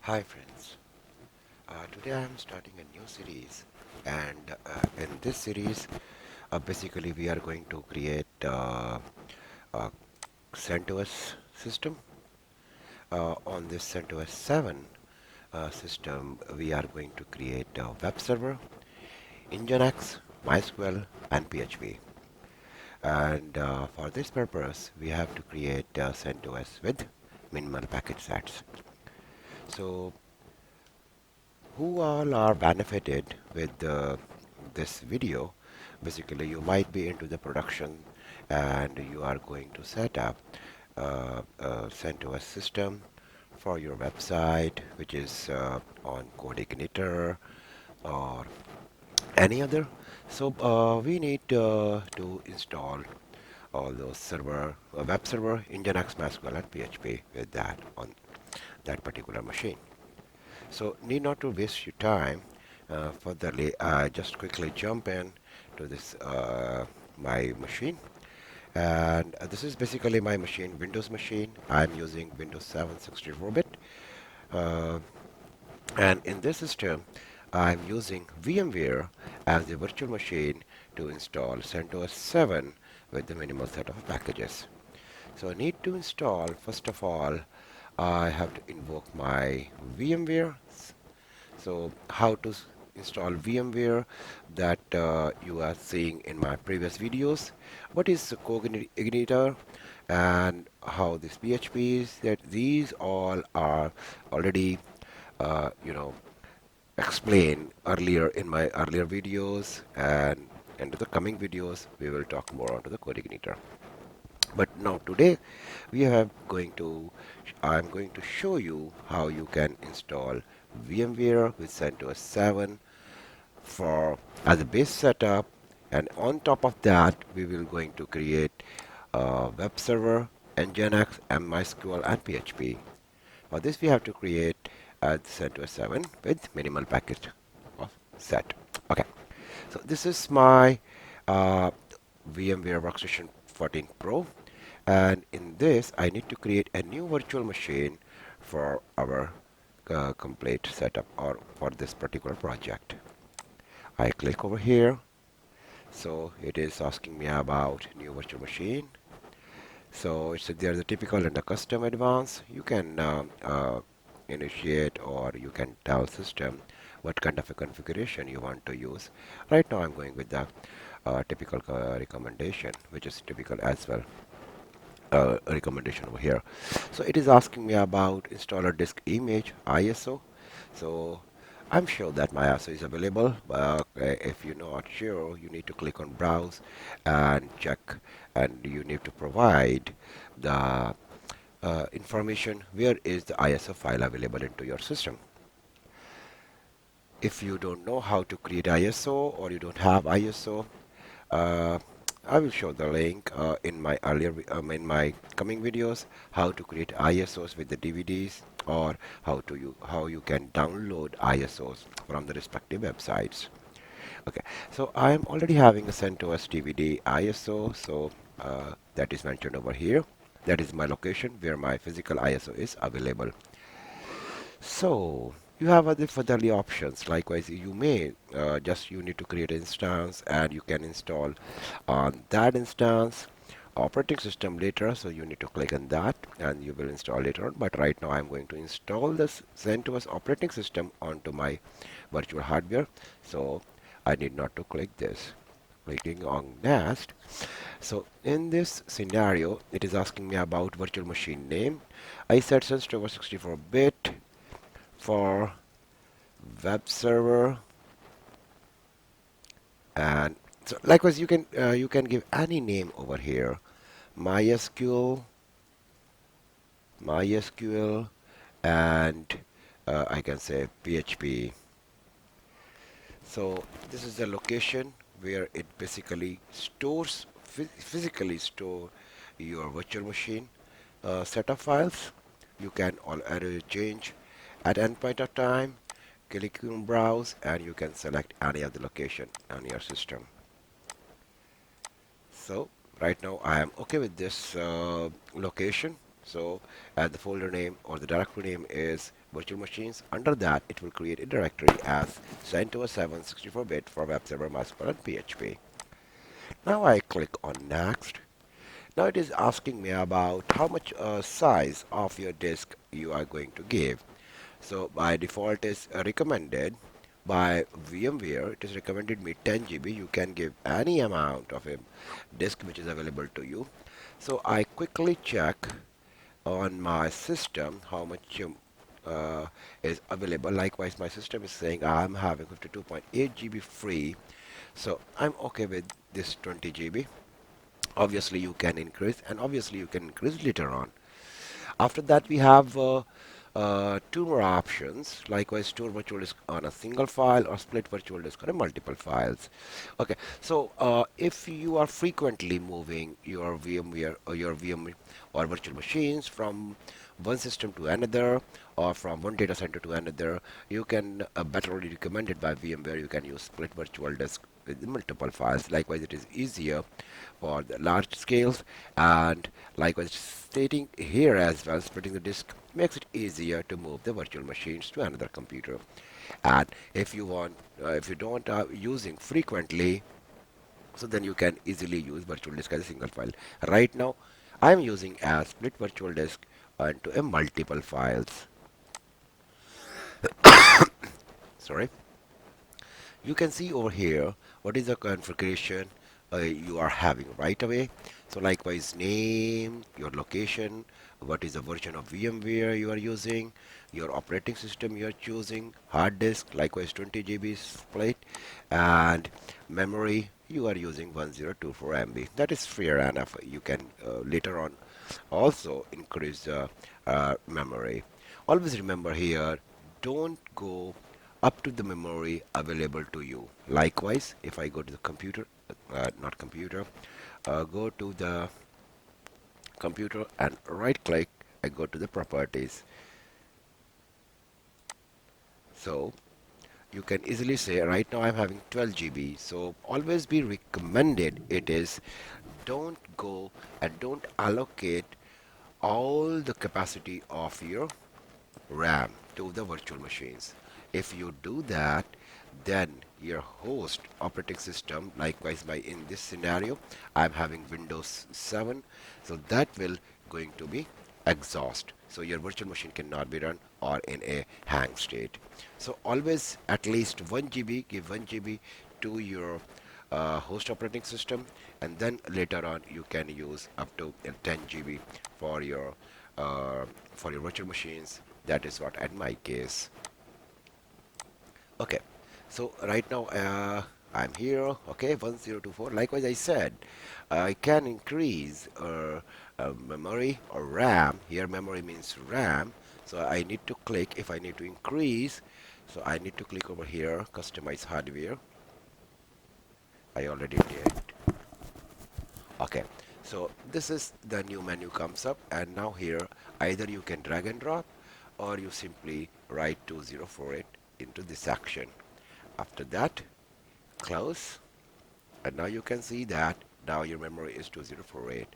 Hi friends, today I am starting a new series, and in this series basically we are going to create a CentOS system. On this CentOS 7 system we are going to create a web server, Nginx, MySQL and PHP. And for this purpose we have to create CentOS with minimal package sets. So who all are benefited with this video? Basically, you might be into the production and you are going to set up a CentOS system for your website, which is on CodeIgniter or any other. So we need to install all those web server, Nginx, MySQL, and PHP with that on that particular machine. So need not to waste your time furtherly. Just quickly jump in to this my machine, and this is basically my machine, Windows machine. I'm using Windows 7 64-bit, uh, and in this system I'm using VMware as the virtual machine to install CentOS 7 with the minimal set of packages. So I need to install, first of all, I have to invoke my VMware. So how to install VMware, that you are seeing in my previous videos. What is Cognitor and how this PHP is, that these all are already you know explained earlier in my earlier videos, and into the coming videos we will talk more onto the Cognitor. But now today we are going to I'm going to show you how you can install VMware with CentOS 7 for as a base setup, and on top of that we will going to create a web server, Nginx, MySQL and PHP. For this we have to create CentOS 7 with minimal package of set. Okay, so this is my uh, VMware Workstation 14 Pro, and in this I need to create a new virtual machine for our complete setup or for this particular project. I click over here, so it is asking me about new virtual machine. So it's there's a typical and a custom advanced. You can initiate, or you can tell system what kind of a configuration you want to use. Right now I'm going with the typical recommendation, which is typical as well. Recommendation over here. So it is asking me about installer disk image ISO. So I'm sure that my ISO is available, but if you're not sure, you need to click on browse and check, and you need to provide the information where is the ISO file available into your system. If you don't know how to create ISO or you don't have ISO, uh, I will show the link in my in my coming videos how to create ISOs with the DVDs, or how you can download ISOs from the respective websites. Okay, so I am already having a CentOS DVD ISO, so that is mentioned over here. That is my location where my physical ISO is available. So you have other furtherly options. Likewise, you may you need to create an instance, and you can install on that instance operating system later. So you need to click on that and you will install later on. But right now I'm going to install this CentOS operating system onto my virtual hardware. So I need not to click this. Clicking on next. So in this scenario, it is asking me about virtual machine name. I set CentOS 64-bit for web server, and so likewise you can give any name over here. MySQL, MySQL, and I can say PHP. So this is the location where it basically stores physically store your virtual machine set of files. You can already change at any point of time. Click on browse and you can select any of the location on your system. So right now I am okay with this location. So the folder name or the directory name is virtual machines. Under that, it will create a directory as CentOS 7 64-bit for web server MySQL and PHP. Now I click on next. Now it is asking me about how much size of your disk you are going to give. So by default is recommended by VMware. It is recommended me 10 GB. You can give any amount of a disk which is available to you. So I quickly check on my system how much is available. Likewise, my system is saying I'm having 52.8 GB free. So I'm okay with this 20 GB. Obviously you can increase, and obviously you can increase later on. After that, we have two more options. Likewise, store virtual disk on a single file or split virtual disk on a multiple files. Okay, so if you are frequently moving your VMware or your VM or virtual machines from one system to another or from one data center to another, you can better recommended by VMware. You can use split virtual disk with multiple files. Likewise, it is easier for the large scales, and likewise stating here as well, splitting the disk makes it easier to move the virtual machines to another computer. And if you want, if you don't using frequently, so then you can easily use virtual disk as a single file. Right now I am using a split virtual disk into a multiple files. Sorry. You can see over here what is the configuration you are having right away. So likewise, name, your location, what is the version of VMware you are using, your operating system you are choosing, hard disk, likewise 20 GB split, and memory you are using 1024 MB. That is fair enough. You can later on also increase the memory. Always remember here, don't go up to the memory available to you. Likewise, if I go to the computer, not computer, go to the computer and right click, I go to the properties. So you can easily say right now I'm having 12 GB. So always be recommended it is, don't go and don't allocate all the capacity of your RAM to the virtual machines. If you do that, then your host operating system, likewise by in this scenario, I'm having Windows 7, so that will going to be exhaust. So your virtual machine cannot be run or in a hang state. So always at least 1 GB, give 1 GB to your host operating system, and then later on you can use up to 10 GB for your uh, for your virtual machines. That is what at my case. Okay, so right now I'm here. Okay, 1024. Likewise, I said I can increase memory or RAM. Here, memory means RAM. So I need to click if I need to increase. So I need to click over here, customize hardware. I already did. Okay, so this is the new menu comes up, and now here either you can drag and drop or you simply write 2048 into this section. After that, close, and now you can see that now your memory is 2048.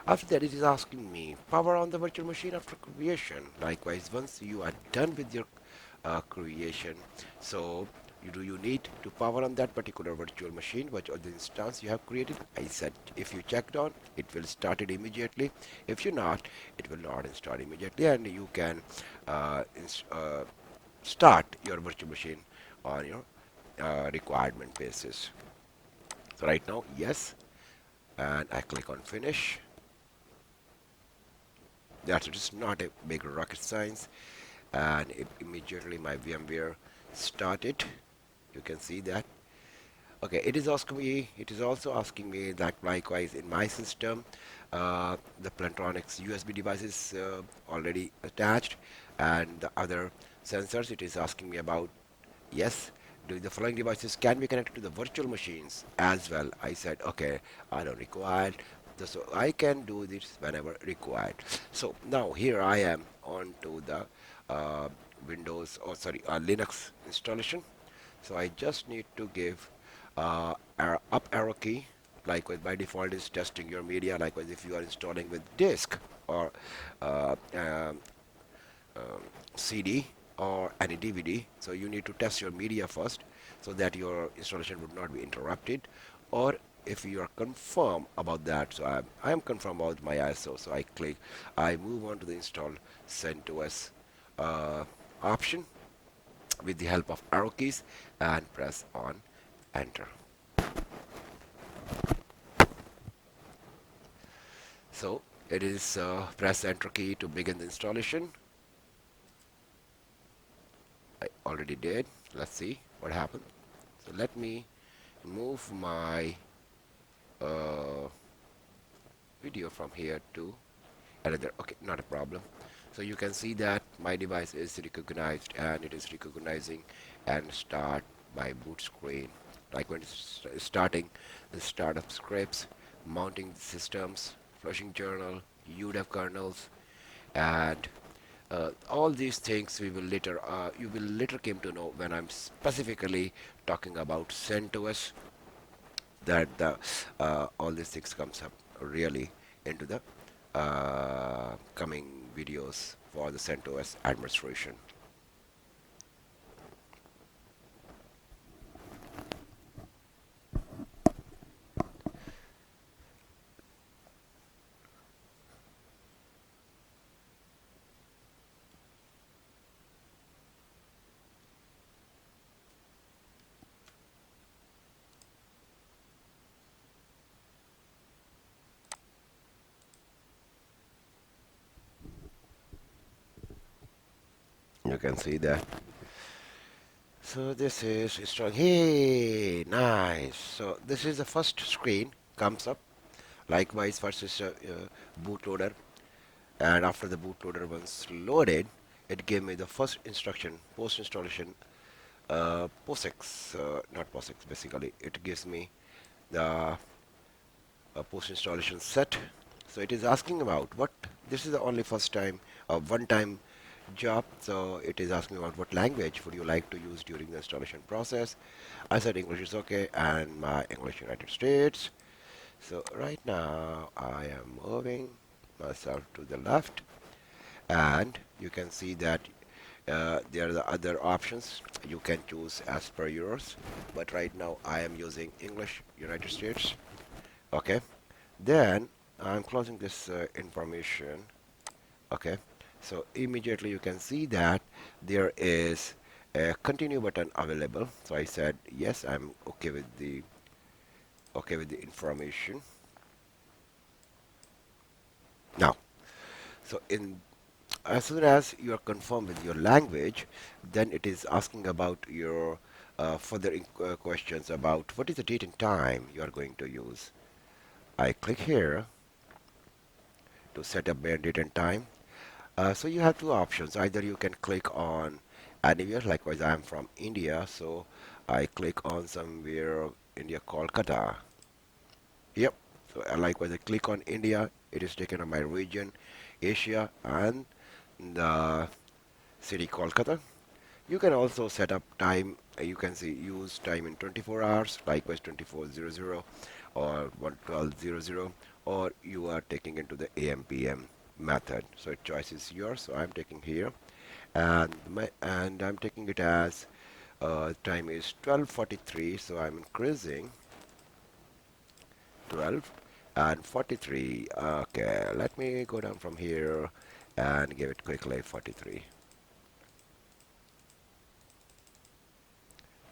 After that, it is asking me power on the virtual machine after creation. Likewise, once you are done with your creation, so you need to power on that particular virtual machine, which or the instance you have created. I said if you checked on, it will start it immediately. If you're not, it will not install immediately, and you can uh, start your virtual machine on your requirement basis. So right now, yes, and I click on finish. That's just not a big rocket science, and immediately my VMware started. You can see that. Okay, it is asking me. It is also asking me that likewise in my system, the Plantronics USB devices already attached, and the other sensors. It is asking me about yes. Do the following devices can be connected to the virtual machines as well? I said okay. I don't require. So I can do this whenever required. So now here I am on to the uh, Windows or sorry Linux installation. So I just need to give up arrow key. Likewise by default is testing your media. Likewise if you are installing with disk. or uh, um, CD or any DVD. So you need to test your media first so that your installation would not be interrupted. Or if you are confirmed about that, so I am confirmed about my ISO. So I move on to the install CentOS uh, option with the help of arrow keys and press on enter. So it is press enter key to begin the installation. I already did. Let's see what happened. So let me move my uh, video from here to another. Okay, not a problem. So you can see that my device is recognized and it is recognizing and start my boot screen. Like when it's starting the startup scripts, mounting systems, flushing journal, UDEV kernels, and all these things we will later you will later came to know when I'm specifically talking about CentOS, that the all these things comes up really into the coming videos for the CentOS administration. You can see that. So this is strong. Hey, nice. So this is the first screen comes up. Likewise, first is bootloader, and after the bootloader once loaded, it gave me the first instruction, post installation POSIX, not POSIX. Basically, it gives me the post installation set. So it is asking about what. This is the only first time, one time job. So it is asking about what language would you like to use during the installation process. I said English is okay, and my English United States. So right now I am moving myself to the left, and you can see that there are the other options you can choose as per yours, but right now I am using English United States. Okay, then I'm closing this information. Okay, so immediately you can see that there is a continue button available. So I said yes, I'm okay with the information. Now, so in as soon as you are confirmed with your language, then it is asking about your further questions about what is the date and time you are going to use. I click here to set up their date and time. So you have two options. Either you can click on anywhere. Likewise, I am from India, so I click on somewhere India, Kolkata. Yep. So likewise, I click on India. It is taken on my region, Asia, and the city Kolkata. You can also set up time. You can see use time in 24 hours, likewise 2400 or 11200, or you are taking into the AM PM method. So choice is yours. So I'm taking here, and I'm taking it as time is 12:43. So I'm increasing 12 and 43. Okay, let me go down from here and give it quickly 43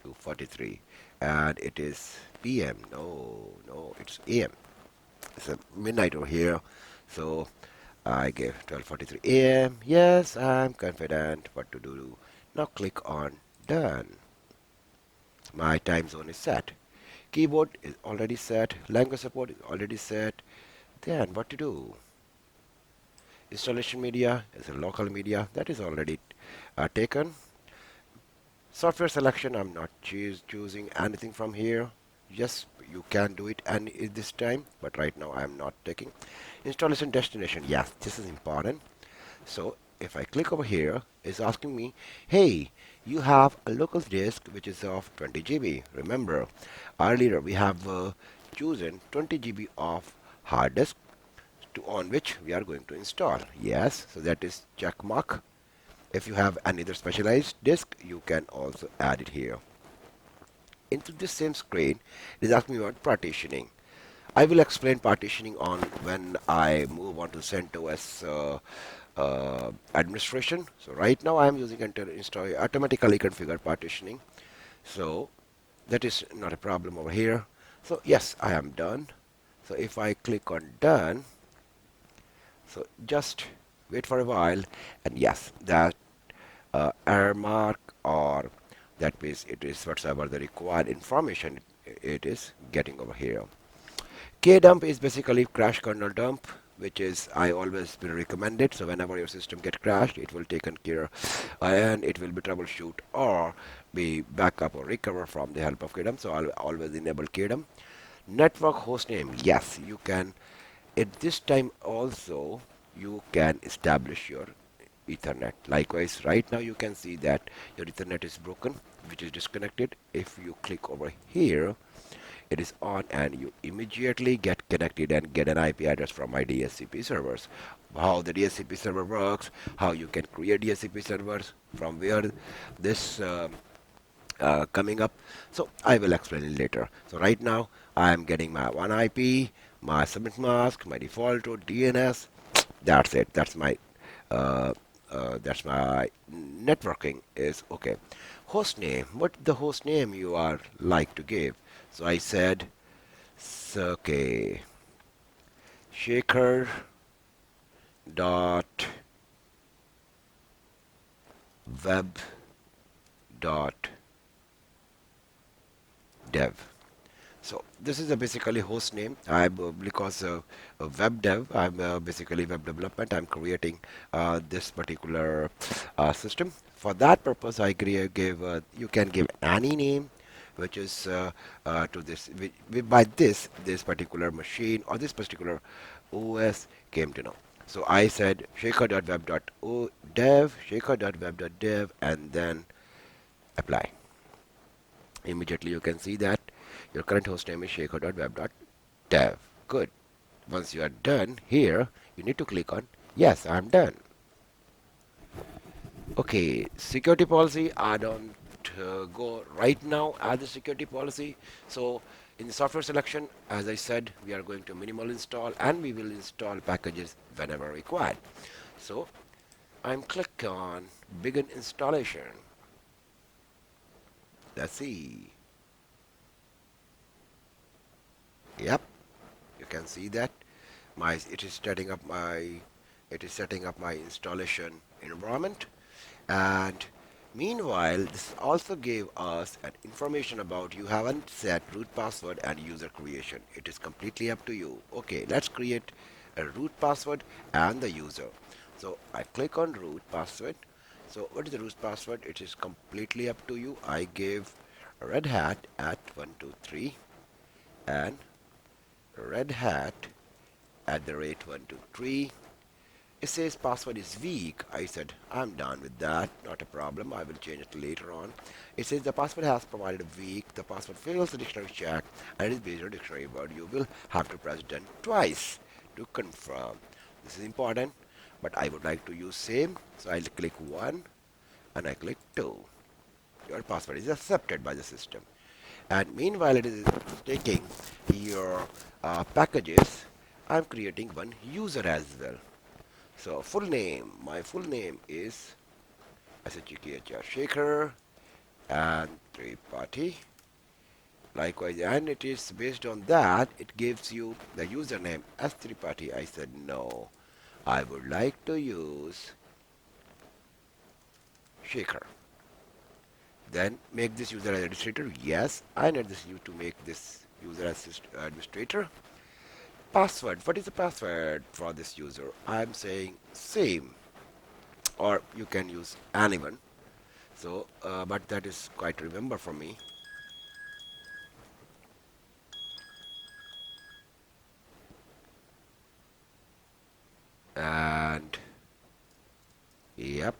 to 43, and it is PM. No, it's AM. It's a midnight over here, so I gave 12:43 AM. Yes, I'm confident what to do. Now click on done. My time zone is set. Keyboard is already set. Language support is already set. Then what to do? Installation media is a local media that is already taken. Software selection, I'm not choosing anything from here. Yes, you can do it and this time, but right now I'm not taking. Installation destination, yes, this is important. So if I click over here, it's asking me, hey, you have a local disk which is of 20 GB. Remember, earlier we have chosen 20 GB of hard disk on which we are going to install. Yes, so that is check mark. If you have another specialized disk, you can also add it here. Into this same screen, it is asking me about partitioning. I will explain partitioning on when I move on to CentOS administration. So right now I am using install automatically configure partitioning. So that is not a problem over here. So yes, I am done. So if I click on done, so just wait for a while, and yes, that error mark, or that means it is whatsoever the required information it is getting over here. Kdump is basically crash kernel dump, which is I always been recommended. So whenever your system get crashed, it will taken care and it will be troubleshoot or be backup or recover from the help of Kdump. So I'll always enable Kdump. Network hostname, yes, you can. At this time also you can establish your Ethernet. Likewise, right now you can see that your Ethernet is broken, which is disconnected. If you click over here, it is on and you immediately get connected and get an IP address from my DHCP servers. How the DHCP server works, how you can create DHCP servers, from where this coming up. So I will explain it later. So right now I am getting my one IP, my subnet mask, my default route DNS. That's it. That's my networking is okay. Host name. What the host name you are like to give? So I said, okay, Shaker dot web dot dev. So this is a basically host name. I'm because a web dev. I'm basically web development. I'm creating this particular system. For that purpose, I gave you can give any name, which is to this. By this particular machine or this particular OS came to know. So I said shaker.web.dev, shaker.web.dev, and then apply. Immediately you can see that your current host name is shaker.web.dev. Good. Once you are done here, you need to click on yes, I'm done. Okay, security policy. I don't go right now as the security policy. So in the software selection, as I said, we are going to minimal install and we will install packages whenever required. So I'm click on begin installation. Let's see. Yep, you can see that my it is setting up my installation environment. And meanwhile, this also gave us an information about you haven't set root password and user creation. It is completely up to you. Okay, let's create a root password and the user. So I click on root password. So what is the root password? It is completely up to you. I gave red hat at 123 and red hat at the rate 123. It says password is weak. I said, I'm done with that. Not a problem. I will change it later on. It says the password has provided weak. The password fails the dictionary check and it is based on dictionary word. You will have to press done twice to confirm. This is important, but I would like to use same. So I'll click 1 and I click 2. Your password is accepted by the system. And meanwhile, it is taking your packages. I'm creating one user as well. So full name, my full name is SHKHR Shaker and Tripathi. Likewise, and it is based on that, it gives you the username as Tripathi. I said no, I would like to use Shaker. Then make this user as administrator. Yes, I need this you to make this user as administrator. Password. What is the password for this user? I'm saying same, or you can use anyone. So, but that is quite remember for me. And yep.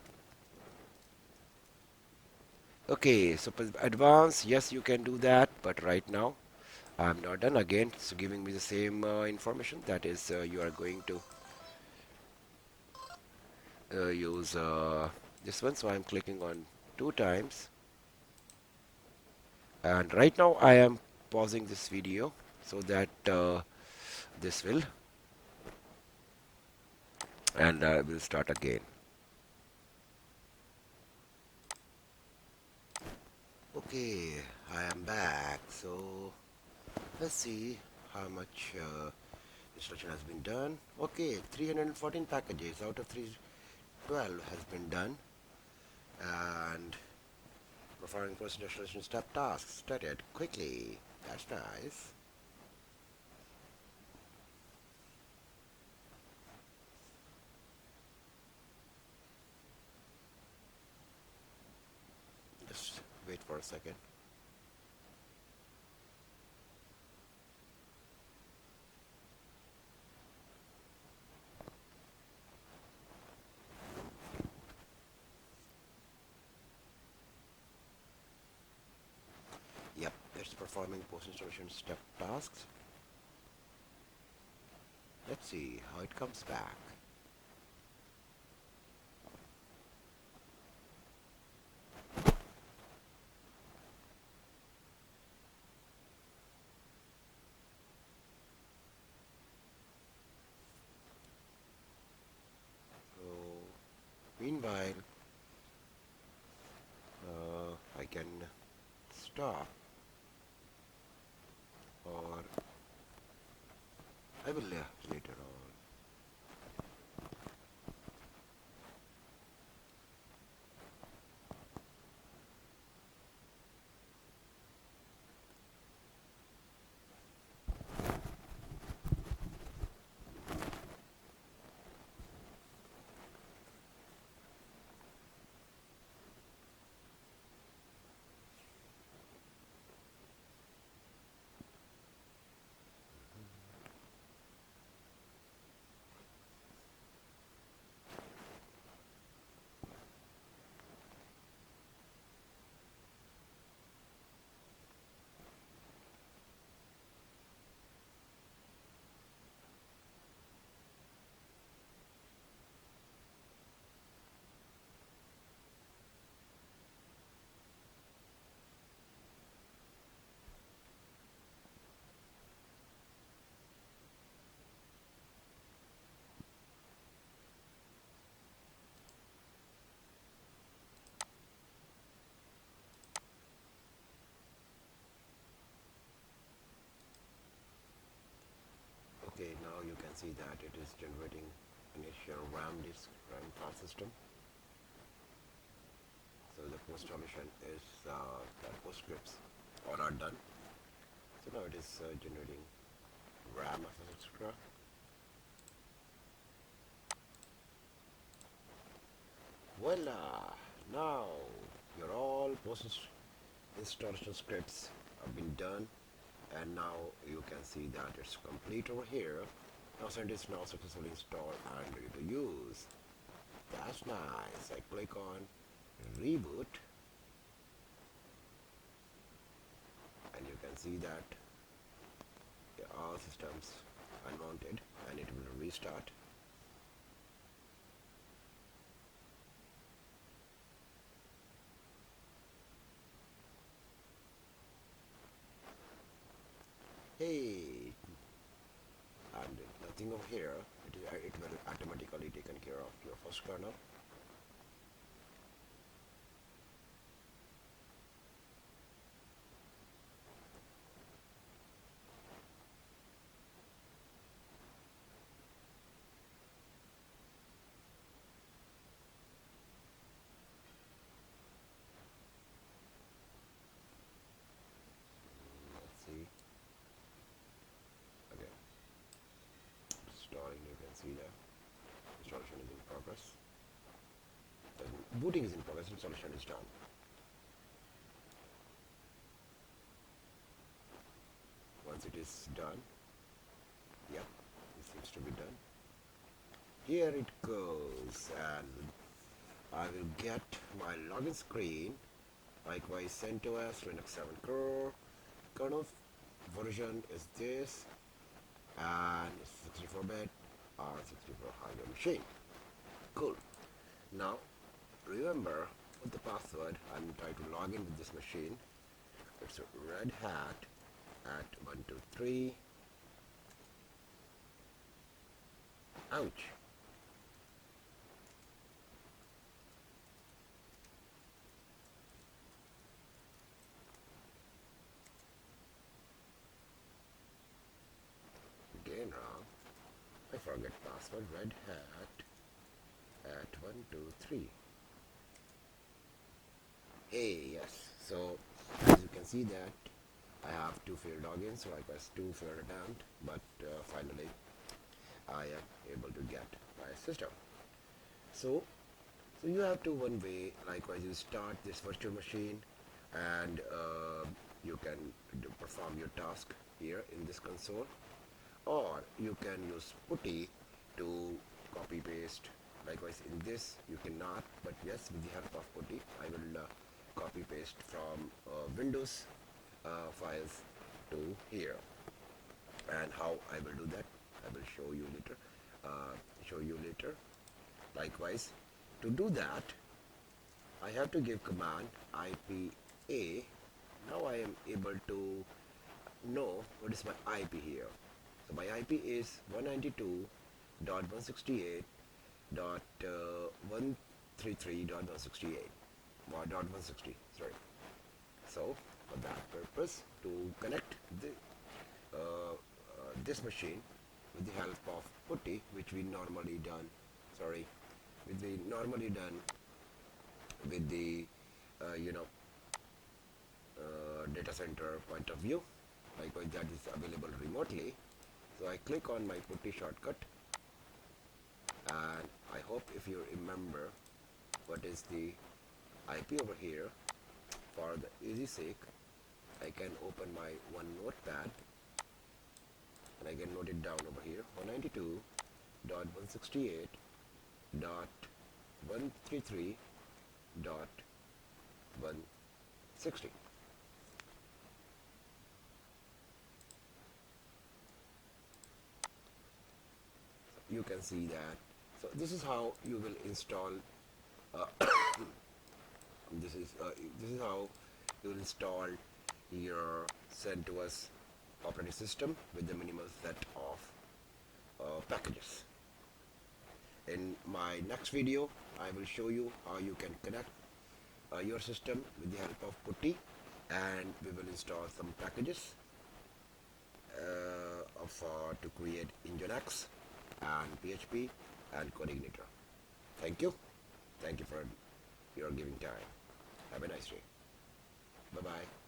Okay, so advanced, yes, you can do that, but right now I'm not done again. It's giving me the same information. That is, you are going to use this one. So I'm clicking on 2 times. And right now I am pausing this video so that this will, and I will start again. Okay, I am back. So let's see how much installation has been done. Okay, 314 packages out of 312 has been done, and performing post installation step tasks started quickly. That's nice. Just wait for a second. Yep, it's performing post installation step tasks. Let's see how it comes back. So, meanwhile, I can stop, or I will later on. Okay, now you can see that it is generating initial RAM disk, RAM file system. So the post automation is the post scripts all are done. So now it is generating RAM as extra. Voila! Now your all post installation scripts have been done, and now you can see that it's complete over here. Now it is now successfully installed and ready to use. That's nice. I click on reboot, and you can see that all systems unmounted, and it will restart. Hey, and nothing over here. It will automatically taken care of your first kernel. Let's see. Okay, installing. You can see that installation is in progress. The booting is in progress. Installation is done. Once it is done, yep, it seems to be done. Here it goes, and I will get my login screen. Likewise, CentOS, Linux 7 Core, kernel version is this, and it's 64-bit or 64 hardware machine. Cool. Now remember what the password. I'm trying to log in with this machine. It's a Red Hat at 123. Ouch. Again wrong. I forget password. Red Hat at 123. Hey, yes. So as you can see that I have two failed logins, so I guess two failed attempt, but finally I am able to get my system. So, so you have to one way, likewise you start this virtual machine and you can perform your task here in this console, or you can use putty to copy paste. Likewise in this you cannot, but yes, with the help of putty I will copy paste from Windows files to here. And how I will do that I will show you later. Likewise, to do that I have to give command IPA. Now I am able to know what is my IP here. So my IP is 192.168.133.168 dot 160, sorry. So for that purpose, to connect this machine with the help of putty, which we normally done, sorry, with the normally done with the you know data center point of view, likewise that is available remotely. So I click on my putty shortcut, and I hope if you remember what is the IP over here. For the easy sake, I can open my one notepad and I can note it down over here. 192.168.133.160. You can see that. So this is how you will install. Uh, this is uh, this is how you will install your CentOS operating system with the minimal set of packages. In my next video, I will show you how you can connect your system with the help of putty, and we will install some packages to create Nginx and PHP and CodeIgniter. Thank you. Thank you for your giving time. Have a nice day. Bye bye.